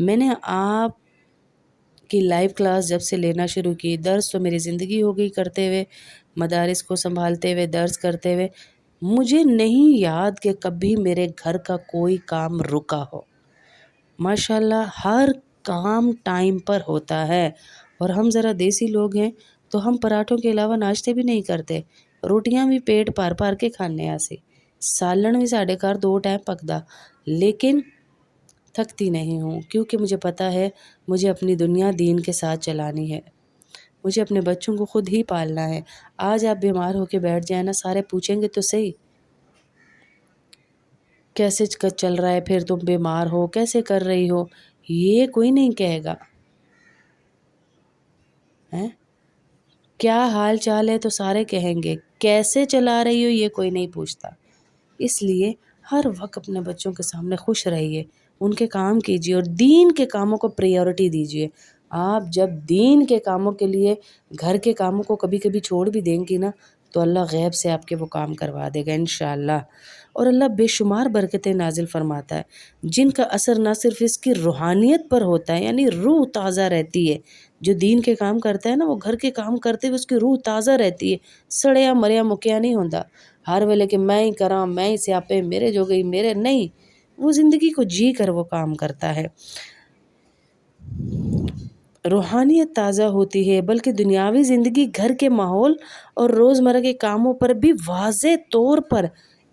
میں نے آپ کی لائیو کلاس جب سے لینا شروع کی، درس تو میری زندگی ہو گئی کرتے ہوئے، مدارس کو سنبھالتے ہوئے، درس کرتے ہوئے، مجھے نہیں یاد کہ کبھی میرے گھر کا کوئی کام رکا ہو۔ ماشاءاللہ ہر کام ٹائم پر ہوتا ہے، اور ہم ذرا دیسی لوگ ہیں تو ہم پراٹھوں کے علاوہ ناشتے بھی نہیں کرتے، روٹیاں بھی پیٹ پار پار کے کھانے آسی، سالن بھی ساڈے گھر 2 ٹائم پکدا، لیکن تھکتی نہیں ہوں، کیونکہ مجھے پتہ ہے مجھے اپنی دنیا دین کے ساتھ چلانی ہے، مجھے اپنے بچوں کو خود ہی پالنا ہے۔ آج آپ بیمار ہو کے بیٹھ جائیں نا، سارے پوچھیں گے تو صحیح کیسے چل رہا ہے، پھر تم بیمار ہو کیسے کر رہی ہو، یہ کوئی نہیں کہے گا، کیا حال چال ہے تو سارے کہیں گے، کیسے چلا رہی ہو یہ کوئی نہیں پوچھتا۔ اس لیے ہر وقت اپنے بچوں کے سامنے خوش رہیے، ان کے کام کیجیے اور دین کے کاموں کو پریورٹی دیجیے۔ آپ جب دین کے کاموں کے لیے گھر کے کاموں کو کبھی کبھی چھوڑ بھی دیں گی نا، تو اللہ غیب سے آپ کے وہ کام کروا دے گا انشاءاللہ، اور اللہ بے شمار برکتیں نازل فرماتا ہے، جن کا اثر نہ صرف اس کی روحانیت پر ہوتا ہے، یعنی روح تازہ رہتی ہے۔ جو دین کے کام کرتا ہے نا، وہ گھر کے کام کرتے ہوئے اس کی روح تازہ رہتی ہے، سڑیا مریا مکیا نہیں ہوتا ہر ویلے کہ میں ہی کراں، میں ہی سیاپے میرے جو گئی میرے، نہیں، وہ زندگی کو جی کر وہ کام کرتا ہے۔ روحانیت تازہ ہوتی ہے، بلکہ دنیاوی زندگی، گھر کے ماحول اور روزمرہ کے کاموں پر بھی واضح طور پر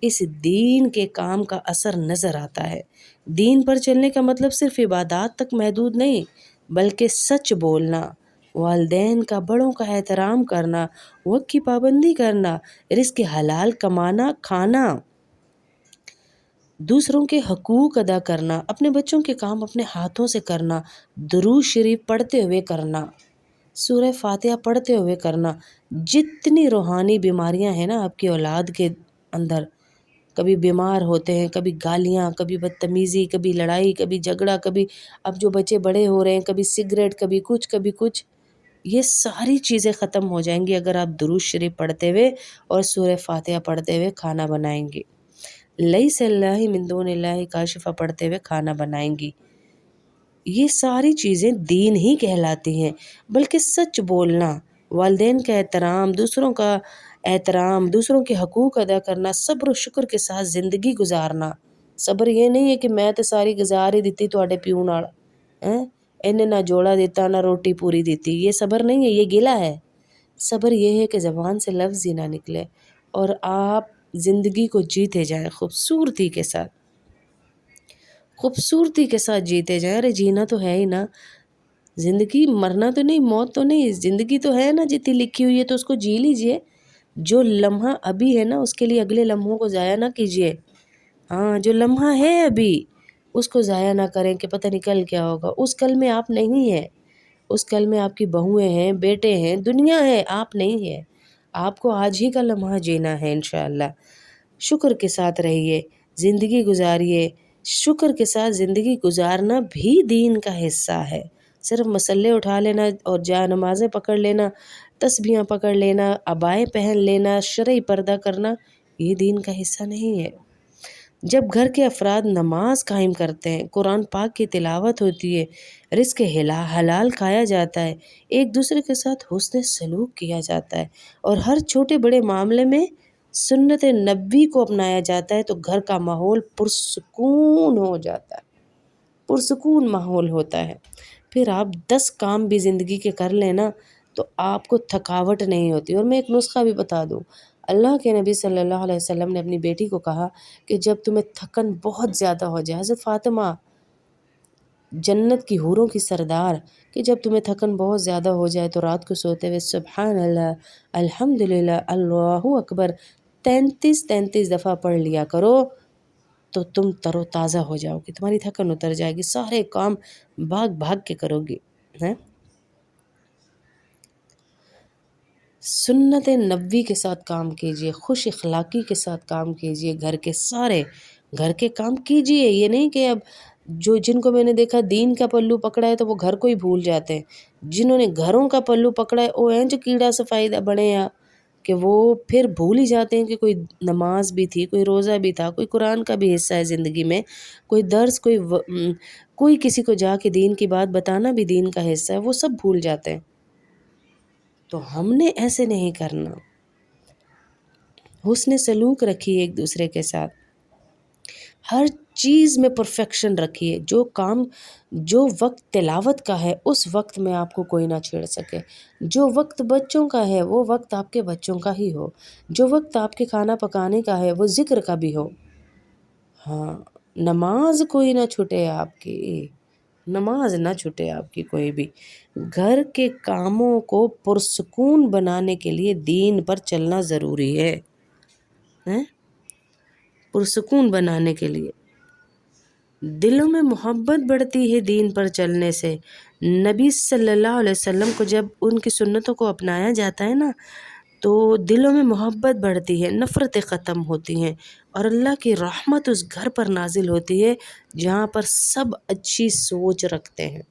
اس دین کے کام کا اثر نظر آتا ہے۔ دین پر چلنے کا مطلب صرف عبادات تک محدود نہیں، بلکہ سچ بولنا، والدین کا بڑوں کا احترام کرنا، وقت کی پابندی کرنا، رزق حلال کمانا کھانا، دوسروں کے حقوق ادا کرنا، اپنے بچوں کے کام اپنے ہاتھوں سے کرنا، درود شریف پڑھتے ہوئے کرنا، سورہ فاتحہ پڑھتے ہوئے کرنا۔ جتنی روحانی بیماریاں ہیں نا آپ کی اولاد کے اندر، کبھی بیمار ہوتے ہیں، کبھی گالیاں، کبھی بدتمیزی، کبھی لڑائی، کبھی جھگڑا، کبھی اب جو بچے بڑے ہو رہے ہیں، کبھی سگریٹ، کبھی کچھ کبھی کچھ، یہ ساری چیزیں ختم ہو جائیں گی اگر آپ درود شریف پڑھتے ہوئے اور سورہ فاتحہ پڑھتے ہوئے کھانا بنائیں گے، لیس اللہ من دون اللہ کاشفہ پڑھتے ہوئے کھانا بنائیں گی۔ یہ ساری چیزیں دین ہی کہلاتی ہیں، بلکہ سچ بولنا، والدین کا احترام، دوسروں کا احترام، دوسروں کے حقوق ادا کرنا، صبر و شکر کے ساتھ زندگی گزارنا۔ صبر یہ نہیں ہے کہ میں تو ساری گزار ہی دیتی تواڈے پیو نال، انہیں نہ جوڑا دیتا نہ روٹی پوری دیتی، یہ صبر نہیں ہے، یہ گلہ ہے۔ صبر یہ ہے کہ زبان سے لفظ ہی نہ نکلے اور آپ زندگی کو جیتے جائیں خوبصورتی کے ساتھ، خوبصورتی کے ساتھ جیتے جائیں۔ ارے جینا تو ہے ہی نا، زندگی مرنا تو نہیں، موت تو نہیں، زندگی تو ہے نا، جتنی لکھی ہوئی ہے تو اس کو جی لیجئے۔ جو لمحہ ابھی ہے نا، اس کے لیے اگلے لمحوں کو ضائع نہ کیجئے۔ ہاں، جو لمحہ ہے ابھی اس کو ضائع نہ کریں کہ پتہ نہیں کل کیا ہوگا۔ اس کل میں آپ نہیں ہیں، اس کل میں آپ کی بہویں ہیں، بیٹے ہیں، دنیا ہے، آپ نہیں ہیں۔ آپ کو آج ہی کا لمحہ جینا ہے انشاءاللہ۔ شکر کے ساتھ رہیے، زندگی گزاریے، شکر کے ساتھ زندگی گزارنا بھی دین کا حصہ ہے۔ صرف مسلے اٹھا لینا اور جا نمازیں پکڑ لینا، تسبیحاں پکڑ لینا، عبائیں پہن لینا، شرعی پردہ کرنا، یہ دین کا حصہ نہیں ہے۔ جب گھر کے افراد نماز قائم کرتے ہیں، قرآن پاک کی تلاوت ہوتی ہے، رزق حلال کھایا جاتا ہے، ایک دوسرے کے ساتھ حسن سلوک کیا جاتا ہے اور ہر چھوٹے بڑے معاملے میں سنت نبوی کو اپنایا جاتا ہے، تو گھر کا ماحول پرسکون ہو جاتا ہے، پرسکون ماحول ہوتا ہے۔ پھر آپ 10 کام بھی زندگی کے کر لیں نا تو آپ کو تھکاوٹ نہیں ہوتی۔ اور میں ایک نسخہ بھی بتا دوں، اللہ کے نبی صلی اللہ علیہ وسلم نے اپنی بیٹی کو کہا کہ جب تمہیں تھکن بہت زیادہ ہو جائے، حضرت فاطمہ جنت کی حوروں کی سردار، کہ جب تمہیں تھکن بہت زیادہ ہو جائے تو رات کو سوتے ہوئے سبحان اللہ، الحمدللہ، اللہ اکبر 33 دفعہ پڑھ لیا کرو، تو تم تر و تازہ ہو جاؤ گی، تمہاری تھکن اتر جائے گی، سارے کام بھاگ بھاگ کے کرو گی۔ سنت نبوی کے ساتھ کام کیجئے، خوش اخلاقی کے ساتھ کام کیجئے، گھر کے کام کیجئے۔ یہ نہیں کہ اب جن کو میں نے دیکھا دین کا پلو پکڑا ہے تو وہ گھر کو ہی بھول جاتے ہیں، جنہوں نے گھروں کا پلو پکڑا ہے وہ ہیں جو کیڑا صفائی بڑے ہیں، کہ وہ پھر بھول ہی جاتے ہیں کہ کوئی نماز بھی تھی، کوئی روزہ بھی تھا، کوئی قرآن کا بھی حصہ ہے زندگی میں، کوئی درس، کوئی کسی کو جا کے دین کی بات بتانا بھی دین کا حصہ ہے، وہ سب بھول جاتے ہیں۔ تو ہم نے ایسے نہیں کرنا، حسن سلوک رکھیے ایک دوسرے کے ساتھ، ہر چیز میں پرفیکشن رکھیے۔ جو وقت تلاوت کا ہے اس وقت میں آپ کو کوئی نہ چھیڑ سکے، جو وقت بچوں کا ہے وہ وقت آپ کے بچوں کا ہی ہو، جو وقت آپ کے کھانا پکانے کا ہے وہ ذکر کا بھی ہو۔ ہاں، نماز کوئی نہ چھوٹے آپ کی، نماز نہ چھوٹے آپ کی کوئی بھی۔ گھر کے کاموں کو پرسکون بنانے کے لیے دین پر چلنا ضروری ہے، پرسکون بنانے کے لیے۔ دلوں میں محبت بڑھتی ہے دین پر چلنے سے۔ نبی صلی اللہ علیہ وسلم کو جب ان کی سنتوں کو اپنایا جاتا ہے نا تو دلوں میں محبت بڑھتی ہے، نفرتیں ختم ہوتی ہیں، اور اللہ کی رحمت اس گھر پر نازل ہوتی ہے جہاں پر سب اچھی سوچ رکھتے ہیں،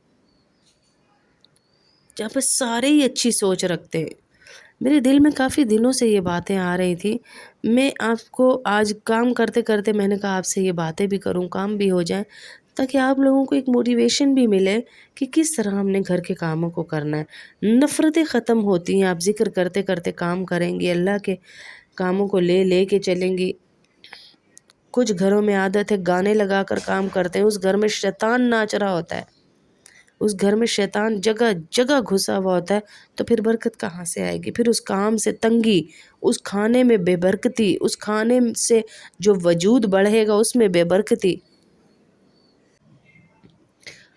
جہاں پر سارے ہی اچھی سوچ رکھتے ہیں۔ میرے دل میں کافی دنوں سے یہ باتیں آ رہی تھی، میں آپ کو آج کام کرتے کرتے میں نے کہا آپ سے یہ باتیں بھی کروں، کام بھی ہو جائیں، تاکہ آپ لوگوں کو ایک موٹیویشن بھی ملے کہ کس طرح ہم نے گھر کے کاموں کو کرنا ہے۔ نفرتیں ختم ہوتی ہیں، آپ ذکر کرتے کرتے کام کریں گی، اللہ کے کاموں کو لے کے چلیں گی۔ کچھ گھروں میں عادت ہے گانے لگا کر کام کرتے ہیں، اس گھر میں شیطان ناچ رہا ہوتا ہے، اس گھر میں شیطان جگہ جگہ گھسا ہوا ہوتا ہے، تو پھر برکت کہاں سے آئے گی؟ پھر اس کام سے تنگی، اس کھانے میں بے برکتی، اس کھانے سے جو وجود بڑھے گا اس میں بے برکتی۔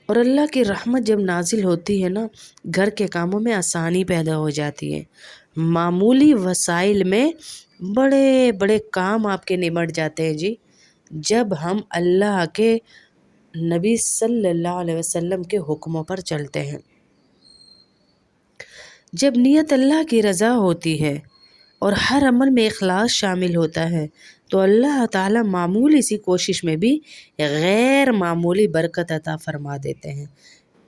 اور اللہ کی رحمت جب نازل ہوتی ہے نا، گھر کے کاموں میں آسانی پیدا ہو جاتی ہے، معمولی وسائل میں بڑے بڑے کام آپ کے نمٹ جاتے ہیں جی، جب ہم اللہ کے نبی صلی اللہ علیہ وسلم کے حکموں پر چلتے ہیں۔ جب نیت اللہ کی رضا ہوتی ہے اور ہر عمل میں اخلاص شامل ہوتا ہے تو اللہ تعالیٰ معمولی سی کوشش میں بھی غیر معمولی برکت عطا فرما دیتے ہیں۔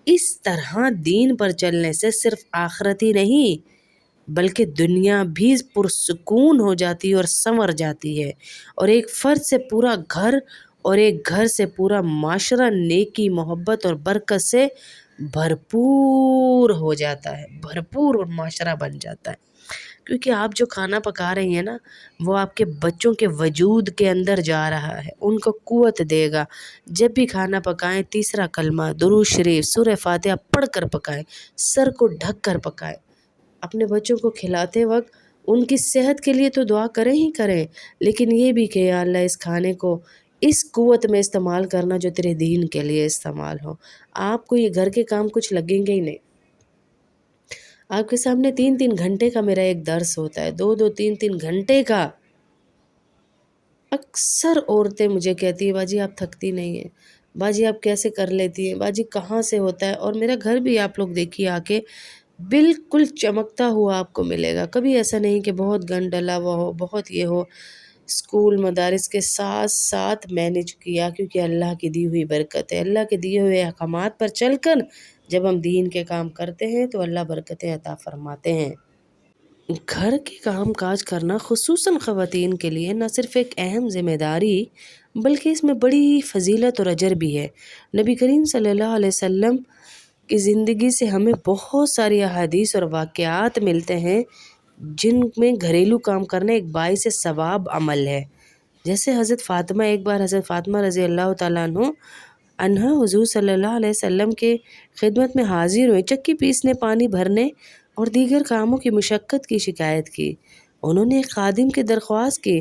اس طرح دین پر چلنے سے صرف آخرت ہی نہیں بلکہ دنیا بھی پرسکون ہو جاتی ہے اور سنور جاتی ہے، اور ایک فرد سے پورا گھر اور ایک گھر سے پورا معاشرہ نیکی، محبت اور برکت سے بھرپور ہو جاتا ہے، بھرپور معاشرہ بن جاتا ہے۔ کیونکہ آپ جو کھانا پکا رہی ہیں نا وہ آپ کے بچوں کے وجود کے اندر جا رہا ہے، ان کو قوت دے گا۔ جب بھی کھانا پکائیں تیسرا کلمہ درود شریف سورہ فاتحہ پڑھ کر پکائیں، سر کو ڈھک کر پکائیں۔ اپنے بچوں کو کھلاتے وقت ان کی صحت کے لیے تو دعا کریں ہی کریں، لیکن یہ بھی کہ یا اللہ اس کھانے کو اس قوت میں استعمال کرنا جو تیرے دین کے لیے استعمال ہو۔ آپ کو یہ گھر کے کام کچھ لگیں گے ہی نہیں۔ آپ کے سامنے 3 گھنٹے کا میرا ایک درس ہوتا ہے، 2 3 گھنٹے کا۔ اکثر عورتیں مجھے کہتی ہیں باجی آپ تھکتی نہیں ہیں، باجی آپ کیسے کر لیتی ہیں، باجی کہاں سے ہوتا ہے؟ اور میرا گھر بھی آپ لوگ دیکھیے آ کے بالکل چمکتا ہوا آپ کو ملے گا، کبھی ایسا نہیں کہ بہت گند ڈلا ہوا ہو، بہت یہ ہو۔ اسکول مدارس کے ساتھ ساتھ مینج کیا، کیونکہ اللہ کی دی ہوئی برکت ہے، اللہ کے دیے ہوئے احکامات پر چل کر جب ہم دین کے کام کرتے ہیں تو اللہ برکتیں عطا فرماتے ہیں۔ گھر کے کام کاج کرنا خصوصاً خواتین کے لیے نہ صرف ایک اہم ذمہ داری بلکہ اس میں بڑی فضیلت اور اجر بھی ہے۔ نبی کریم صلی اللہ علیہ وسلم کی زندگی سے ہمیں بہت ساری احادیث اور واقعات ملتے ہیں جن میں گھریلو کام کرنا ایک باعث ثواب عمل ہے۔ جیسے حضرت فاطمہ، ایک بار حضرت فاطمہ رضی اللہ تعالیٰ عنہ حضور صلی اللہ علیہ وسلم کے خدمت میں حاضر ہوئے، چکی پیسنے، پانی بھرنے اور دیگر کاموں کی مشقت کی شکایت کی۔ انہوں نے ایک خادم کی درخواست کی،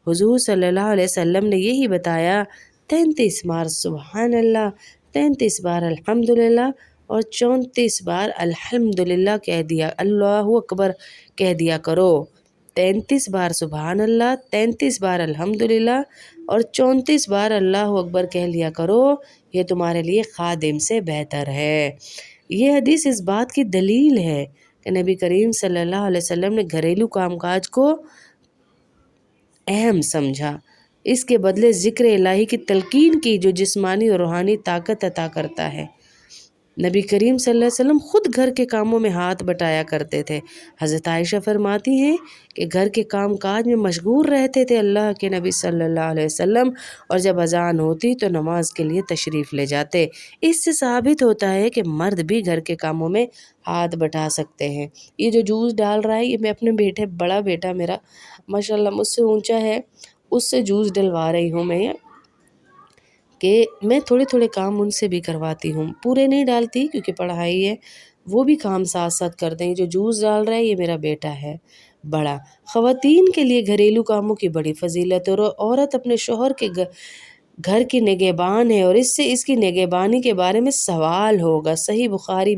حضور صلی اللہ علیہ وسلم نے یہی بتایا، 33 بار سبحان اللہ، 33 بار الحمدللہ اور 34 بار الحمدللہ کہہ دیا، اللہ اکبر کہہ دیا کرو۔ 33 بار سبحان اللہ، 33 بار الحمدللہ اور 34 بار اللہ اکبر کہہ لیا کرو، یہ تمہارے لیے خادم سے بہتر ہے۔ یہ حدیث اس بات کی دلیل ہے کہ نبی کریم صلی اللہ علیہ وسلم نے گھریلو کام کاج کو اہم سمجھا، اس کے بدلے ذکر الہی کی تلقین کی جو جسمانی اور روحانی طاقت عطا کرتا ہے۔ نبی کریم صلی اللہ علیہ وسلم خود گھر کے کاموں میں ہاتھ بٹایا کرتے تھے۔ حضرت عائشہ فرماتی ہیں کہ گھر کے کام کاج میں مشغول رہتے تھے اللہ کے نبی صلی اللہ علیہ وسلم، اور جب اذان ہوتی تو نماز کے لیے تشریف لے جاتے۔ اس سے ثابت ہوتا ہے کہ مرد بھی گھر کے کاموں میں ہاتھ بٹا سکتے ہیں۔ یہ جو جوس ڈال رہا ہے یہ میں اپنے بڑا بیٹا میرا ماشاءاللہ مجھ سے اونچا ہے، اس سے جوس ڈلوا رہی ہوں میں، کہ میں تھوڑے تھوڑے کام ان سے بھی کرواتی ہوں، پورے نہیں ڈالتی کیونکہ پڑھائی ہے، وہ بھی کام ساتھ ساتھ کرتے ہیں۔ جو جوس ڈال رہا ہے یہ میرا بیٹا ہے بڑا۔ خواتین کے لیے گھریلو کاموں کی بڑی فضیلت، اور عورت اپنے شوہر کے گھر کی نگہبان ہے، اور اس سے اس کی نگہبانی کے بارے میں سوال ہوگا۔ صحیح بخاری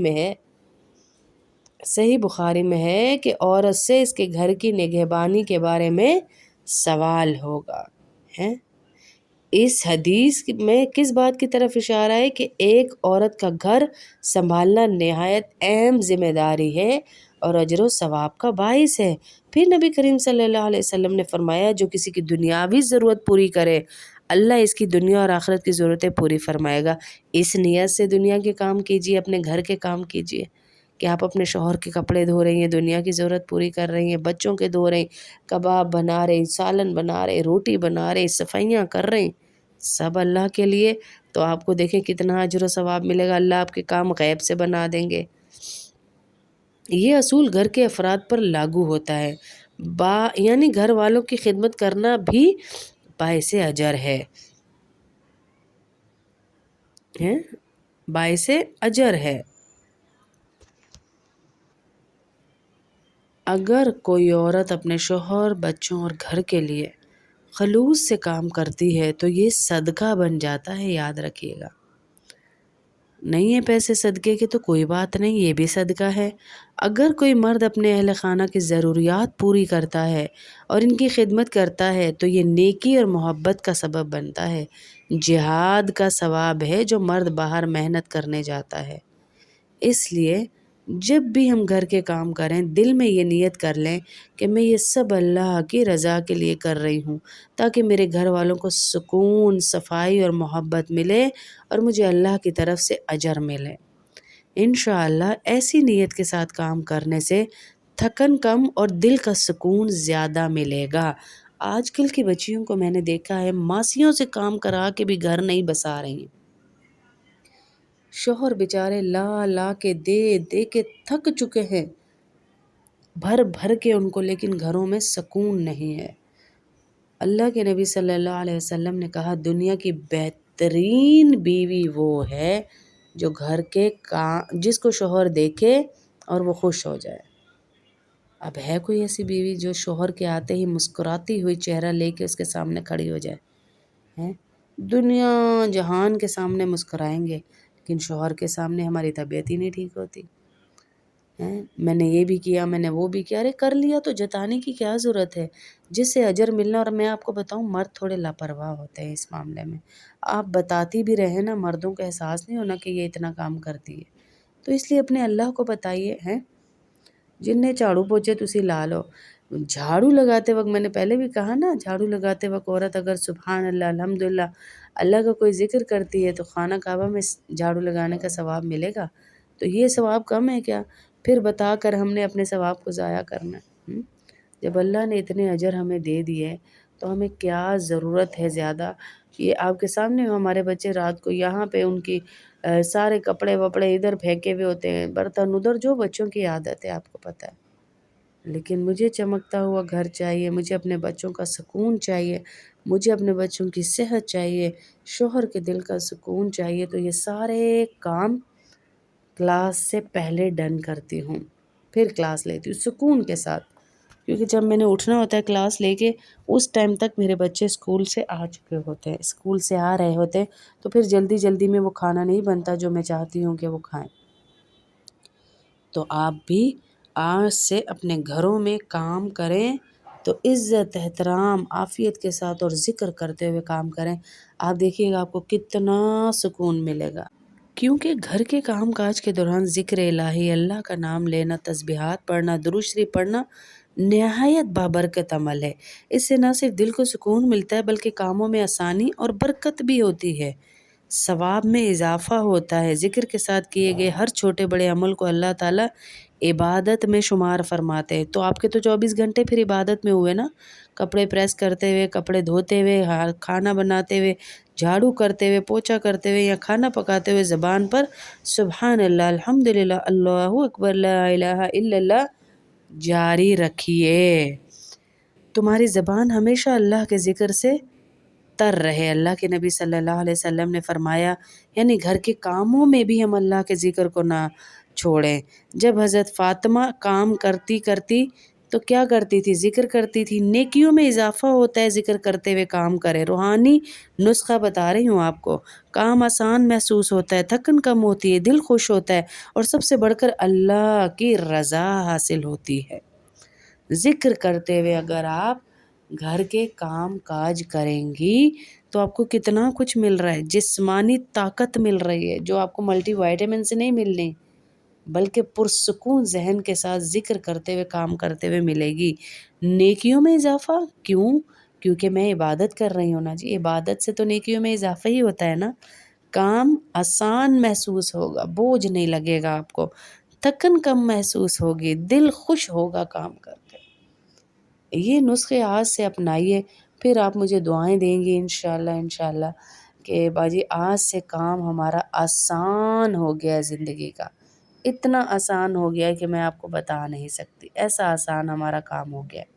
میں ہے کہ عورت سے اس کے گھر کی نگہبانی کے بارے میں سوال ہوگا ہے۔ اس حدیث میں کس بات کی طرف اشارہ ہے کہ ایک عورت کا گھر سنبھالنا نہایت اہم ذمہ داری ہے اور اجر و ثواب کا باعث ہے۔ پھر نبی کریم صلی اللہ علیہ وسلم نے فرمایا جو کسی کی دنیاوی ضرورت پوری کرے اللہ اس کی دنیا اور آخرت کی ضرورتیں پوری فرمائے گا۔ اس نیت سے دنیا کے کام کیجیے، اپنے گھر کے کام کیجیے کہ آپ اپنے شوہر کے کپڑے دھو رہی ہیں، دنیا کی ضرورت پوری کر رہی ہیں، بچوں کے دھو رہے ہیں، کباب بنا رہے ہیں، سالن بنا رہے ہیں، روٹی بنا رہے ہیں، صفائیاں کر رہے ہیں، سب اللہ کے لیے، تو آپ کو دیکھیں کتنا اجر و ثواب ملے گا، اللہ آپ کے کام غیب سے بنا دیں گے۔ یہ اصول گھر کے افراد پر لاگو ہوتا ہے، یعنی گھر والوں کی خدمت کرنا بھی باعث اجر ہے، باعث اجر ہے۔ اگر کوئی عورت اپنے شوہر، بچوں اور گھر کے لیے خلوص سے کام کرتی ہے تو یہ صدقہ بن جاتا ہے، یاد رکھیے گا۔ نہیں ہے پیسے صدقے کے تو کوئی بات نہیں، یہ بھی صدقہ ہے۔ اگر کوئی مرد اپنے اہل خانہ کی ضروریات پوری کرتا ہے اور ان کی خدمت کرتا ہے تو یہ نیکی اور محبت کا سبب بنتا ہے، جہاد کا ثواب ہے جو مرد باہر محنت کرنے جاتا ہے۔ اس لیے جب بھی ہم گھر کے کام کریں دل میں یہ نیت کر لیں کہ میں یہ سب اللہ کی رضا کے لیے کر رہی ہوں تاکہ میرے گھر والوں کو سکون، صفائی اور محبت ملے اور مجھے اللہ کی طرف سے اجر ملے۔ انشاءاللہ ایسی نیت کے ساتھ کام کرنے سے تھکن کم اور دل کا سکون زیادہ ملے گا۔ آج کل کی بچیوں کو میں نے دیکھا ہے ماسیوں سے کام کرا کے بھی گھر نہیں بسا رہی ہیں، شوہر بیچارے لا لا کے دے دے کے تھک چکے ہیں بھر بھر کے ان کو، لیکن گھروں میں سکون نہیں ہے۔ اللہ کے نبی صلی اللہ علیہ وسلم نے کہا دنیا کی بہترین بیوی وہ ہے جو گھر کے کام، جس کو شوہر دیکھے اور وہ خوش ہو جائے۔ اب ہے کوئی ایسی بیوی جو شوہر کے آتے ہی مسکراتی ہوئی چہرہ لے کے اس کے سامنے کھڑی ہو جائے؟ دنیا جہان کے سامنے مسکرائیں گے لیکن شوہر کے سامنے ہماری طبیعت ہی نہیں ٹھیک ہوتی۔ میں نے یہ بھی کیا، میں نے وہ بھی کیا، ارے کر لیا تو جتانے کی کیا ضرورت ہے؟ جس سے اجر ملنا، اور میں آپ کو بتاؤں مرد تھوڑے لاپرواہ ہوتے ہیں اس معاملے میں، آپ بتاتی بھی رہے نا مردوں کو احساس نہیں ہونا کہ یہ اتنا کام کرتی ہے، تو اس لیے اپنے اللہ کو بتائیے جن نے جھاڑو پوچھے تسی لا لو۔ جھاڑو لگاتے وقت میں نے پہلے بھی کہا نا، جھاڑو لگاتے وقت عورت اگر سبحان اللہ الحمدللہ اللہ کا کوئی ذکر کرتی ہے تو خانہ کعبہ میں جھاڑو لگانے کا ثواب ملے گا، تو یہ ثواب کم ہے کیا؟ پھر بتا کر ہم نے اپنے ثواب کو ضائع کرنا ہے؟ جب اللہ نے اتنے اجر ہمیں دے دیے تو ہمیں کیا ضرورت ہے زیادہ؟ یہ آپ کے سامنے ہمارے بچے رات کو یہاں پہ ان کی سارے کپڑے وپڑے ادھر پھینکے ہوئے ہوتے ہیں، برتن ادھر، جو بچوں کی عادت ہے آپ کو پتہ ہے، لیکن مجھے چمکتا ہوا گھر چاہیے، مجھے اپنے بچوں کا سکون چاہیے، مجھے اپنے بچوں کی صحت چاہیے، شوہر کے دل کا سکون چاہیے، تو یہ سارے کام کلاس سے پہلے ڈن کرتی ہوں، پھر کلاس لیتی ہوں سکون کے ساتھ، کیونکہ جب میں نے اٹھنا ہوتا ہے کلاس لے کے اس ٹائم تک میرے بچے اسکول سے آ چکے ہوتے ہیں، اسکول سے آ رہے ہوتے ہیں، تو پھر جلدی جلدی میں وہ کھانا نہیں بنتا جو میں چاہتی ہوں کہ وہ کھائیں۔ تو آپ بھی آج سے اپنے گھروں میں کام کریں تو عزت، احترام، عافیت کے ساتھ اور ذکر کرتے ہوئے کام کریں، آپ دیکھیے گا آپ کو کتنا سکون ملے گا۔ کیونکہ گھر کے کام کاج کے دوران ذکر الہی، اللہ کا نام لینا، تسبیحات پڑھنا، درود شریف پڑھنا نہایت بابرکت عمل ہے۔ اس سے نہ صرف دل کو سکون ملتا ہے بلکہ کاموں میں آسانی اور برکت بھی ہوتی ہے۔ ثواب میں اضافہ ہوتا ہے۔ ذکر کے ساتھ کیے گئے ہر چھوٹے بڑے عمل کو اللہ تعالیٰ عبادت میں شمار فرماتے ہیں۔ تو آپ کے تو 24 گھنٹے پھر عبادت میں ہوئے نا، کپڑے پریس کرتے ہوئے، کپڑے دھوتے ہوئے، کھانا بناتے ہوئے، جھاڑو کرتے ہوئے، پوچھا کرتے ہوئے یا کھانا پکاتے ہوئے زبان پر سبحان اللہ، الحمدللہ، اللہ اکبر، لا الہ الا اللہ جاری رکھیے۔ تمہاری زبان ہمیشہ اللہ کے ذکر سے تر رہے۔ اللہ کے نبی صلی اللہ علیہ وسلم نے فرمایا، یعنی گھر کے کاموں میں بھی ہم اللہ کے ذکر کو نہ چھوڑیں۔ جب حضرت فاطمہ کام کرتی کرتی تو کیا کرتی تھی؟ ذکر کرتی تھی۔ نیکیوں میں اضافہ ہوتا ہے ذکر کرتے ہوئے کام کرے۔ روحانی نسخہ بتا رہی ہوں آپ کو۔ کام آسان محسوس ہوتا ہے، تھکن کم ہوتی ہے، دل خوش ہوتا ہے، اور سب سے بڑھ کر اللہ کی رضا حاصل ہوتی ہے۔ ذکر کرتے ہوئے اگر آپ گھر کے کام کاج کریں گی تو آپ کو کتنا کچھ مل رہا ہے، جسمانی طاقت مل رہی ہے جو آپ کو ملٹی وائٹامن سے نہیں ملنی، بلکہ پرسکون ذہن کے ساتھ ذکر کرتے ہوئے کام کرتے ہوئے ملے گی۔ نیکیوں میں اضافہ کیوں؟ کیونکہ میں عبادت کر رہی ہوں نا جی، عبادت سے تو نیکیوں میں اضافہ ہی ہوتا ہے نا۔ کام آسان محسوس ہوگا، بوجھ نہیں لگے گا آپ کو، تھکن کم محسوس ہوگی، دل خوش ہوگا کام کر کے۔ یہ نسخے آج سے اپنائیے، پھر آپ مجھے دعائیں دیں گی انشاءاللہ کہ باجی آج سے کام ہمارا آسان ہو گیا ہے زندگی کا، اتنا آسان ہو گیا ہے کہ میں آپ کو بتا نہیں سکتی، ایسا آسان ہمارا کام ہو گیا ہے۔